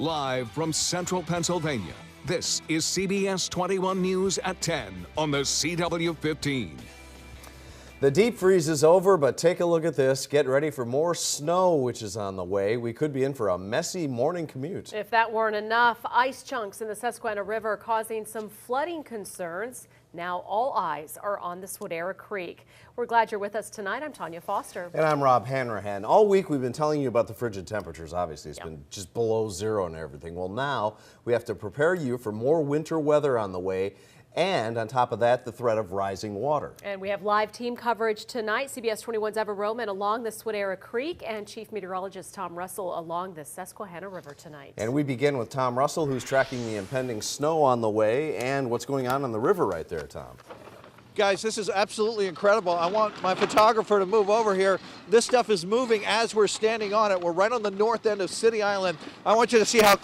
Live from central Pennsylvania, this is CBS 21 News at 10 on the CW15. The deep freeze is over, but take a look at this. Get ready for more snow, which is on the way. We could be in for a messy morning commute. If that weren't enough, ice chunks in the Susquehanna River causing some flooding concerns. Now all eyes are on the Swidera Creek. We're glad you're with us tonight. I'm Tanya Foster. And I'm Rob Hanrahan. All week we've been telling you about the frigid temperatures. Obviously, it's been just below zero and everything. Well, now we have to prepare you for more winter weather on the way. And on top of that, the threat of rising water. And we have live team coverage tonight. CBS 21's Evan Roman along the Swidera Creek and Chief Meteorologist Tom Russell along the Susquehanna River tonight. And we begin with Tom Russell, who's tracking the impending snow on the way and what's going on the river right there, Tom. Guys, this is absolutely incredible. I want my photographer to move over here. This stuff is moving as we're standing on it. We're right on the north end of City Island. I want you to see how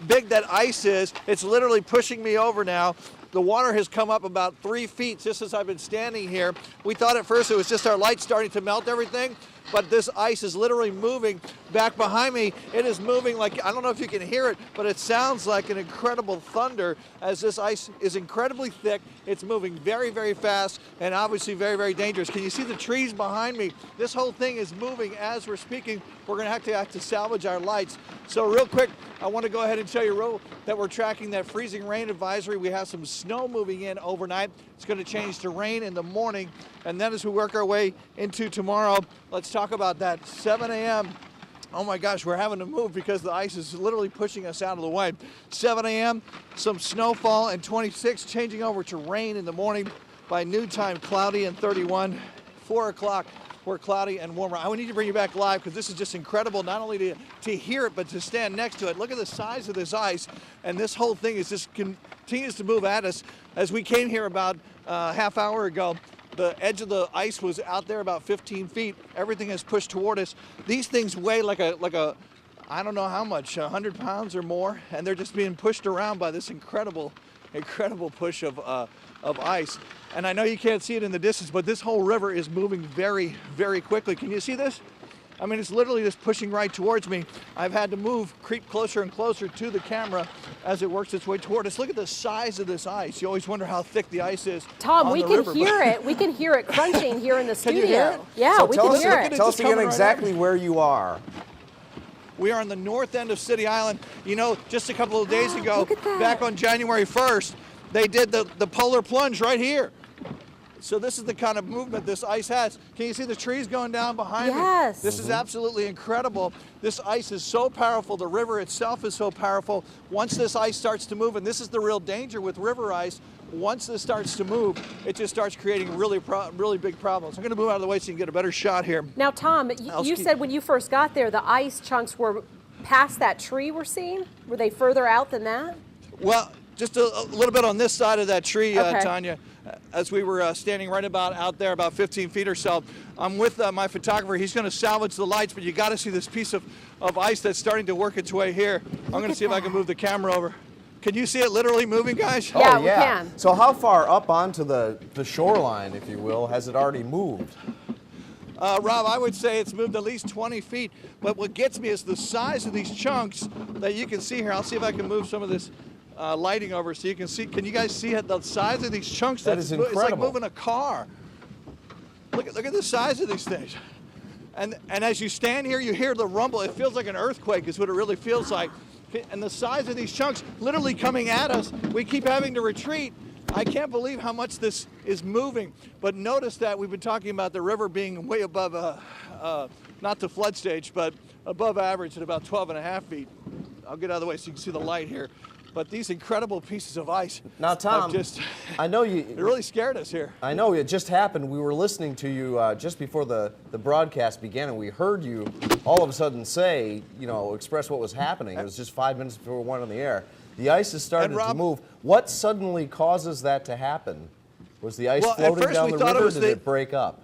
big that ice is. It's literally pushing me over now. The water has come up about 3 feet just as I've been standing here. We thought at first it was just our lights starting to melt everything, but this ice is literally moving back behind me. It is moving like, I don't know if you can hear it, but it sounds like an incredible thunder as this ice is incredibly thick. It's moving very, very fast and obviously very, very dangerous. Can you see the trees behind me? This whole thing is moving as we're speaking. We're gonna have to salvage our lights. So real quick, I want to go ahead and show you that we're tracking that freezing rain advisory. We have some snow moving in overnight. It's going to change to rain in the morning. And then as we work our way into tomorrow, let's talk about that. 7 a.m. Oh my gosh, we're having to move because the ice is literally pushing us out of the way. 7 a.m., some snowfall, and 26 changing over to rain in the morning. By noontime, cloudy and 31. 4 o'clock. We're cloudy and warmer. I need to bring you back live because this is just incredible, not only to hear it, but to stand next to it. Look at the size of this ice, and this whole thing is just continues to move at us. As we came here about a half hour ago, the edge of the ice was out there about 15 feet. Everything is pushed toward us. These things weigh like a I don't know how much, 100 pounds or more, and they're just being pushed around by this incredible push of ice. And I know you can't see it in the distance, but this whole river is moving very, very quickly. Can you see this? I mean, it's literally just pushing right towards me. I've had to creep closer and closer to the camera as it works its way toward us. Look at the size of this ice. You always wonder how thick the ice is. Tom, we can hear it. We can hear it crunching here in the studio. Can you hear it? Yeah, we can hear it. Tell us again exactly where you are. We are on the north end of City Island. You know, just a couple of days ago, back on January 1st, they did the polar plunge right here. So this is the kind of movement this ice has. Can you see the trees going down behind me? Yes. This is absolutely incredible. This ice is so powerful. The river itself is so powerful. Once this ice starts to move, and this is the real danger with river ice, once this starts to move, it just starts creating really big problems. I'm going to move out of the way so you can get a better shot here. Now, Tom, you said when you first got there, the ice chunks were past that tree we're seeing? Were they further out than that? Well, just a little bit on this side of that tree, Tanya. As we were standing right about out there, about 15 feet or so. I'm with my photographer. He's going to salvage the lights, but you got to see this piece of ice that's starting to work its way here. I'm going to see if I can move the camera over. Can you see it literally moving, guys? Yeah, we can. So how far up onto the shoreline, if you will, has it already moved? Rob, I would say it's moved at least 20 feet, but what gets me is the size of these chunks that you can see here. I'll see if I can move some of this lighting over so you can see. Can you guys see the size of these chunks? That is incredible. It's like moving a car. Look at the size of these things. And as you stand here, you hear the rumble. It feels like an earthquake is what it really feels like. And the size of these chunks literally coming at us, we keep having to retreat. I can't believe how much this is moving. But notice that we've been talking about the river being way above, not the flood stage, but above average at about 12.5 feet. I'll get out of the way so you can see the light here. But these incredible pieces of ice. Now, Tom, I know you. It really scared us here. I know it just happened. We were listening to you just before the broadcast began, and we heard you all of a sudden say, express what was happening. It was just 5 minutes before we went on the air. The ice has started to move. What suddenly causes that to happen? Was the ice floating down the river, or did it break up?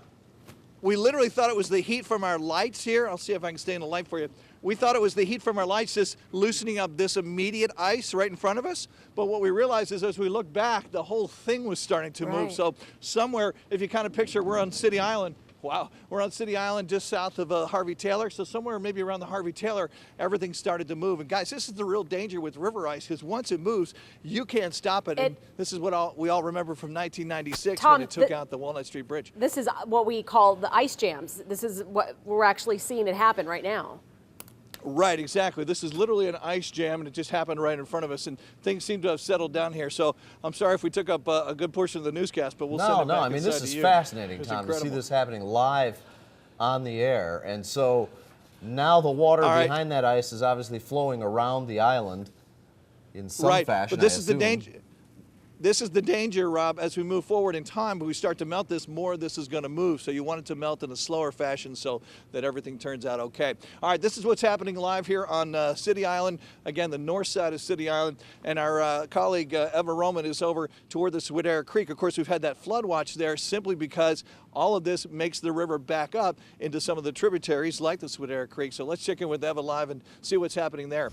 We literally thought it was the heat from our lights here. I'll see if I can stay in the light for you. We thought it was the heat from our lights just loosening up this immediate ice right in front of us. But what we realized is as we look back, the whole thing was starting to move. So somewhere, if you kind of picture we're on City Island, Wow, we're on City Island just south of Harvey Taylor. So somewhere maybe around the Harvey Taylor, everything started to move. And guys, this is the real danger with river ice, because once it moves, you can't stop it. And this is what we all remember from 1996 Tom, when it took out the Walnut Street Bridge. This is what we call the ice jams. This is what we're actually seeing it happen right now. Right, exactly. This is literally an ice jam, and it just happened right in front of us, and things seem to have settled down here. So I'm sorry if we took up a good portion of the newscast, but we'll send it back. I mean, this is fascinating, Tom, to see this happening live on the air. And so now the water behind that ice is obviously flowing around the island in some fashion. But this is the danger. This is the danger, Rob, as we move forward in time, when we start to melt this, more of this is going to move. So you want it to melt in a slower fashion so that everything turns out okay. All right, this is what's happening live here on City Island. Again, the north side of City Island. And our colleague Eva Roman is over toward the Swidera Creek. Of course, we've had that flood watch there simply because all of this makes the river back up into some of the tributaries like the Swidera Creek. So let's check in with Eva live and see what's happening there.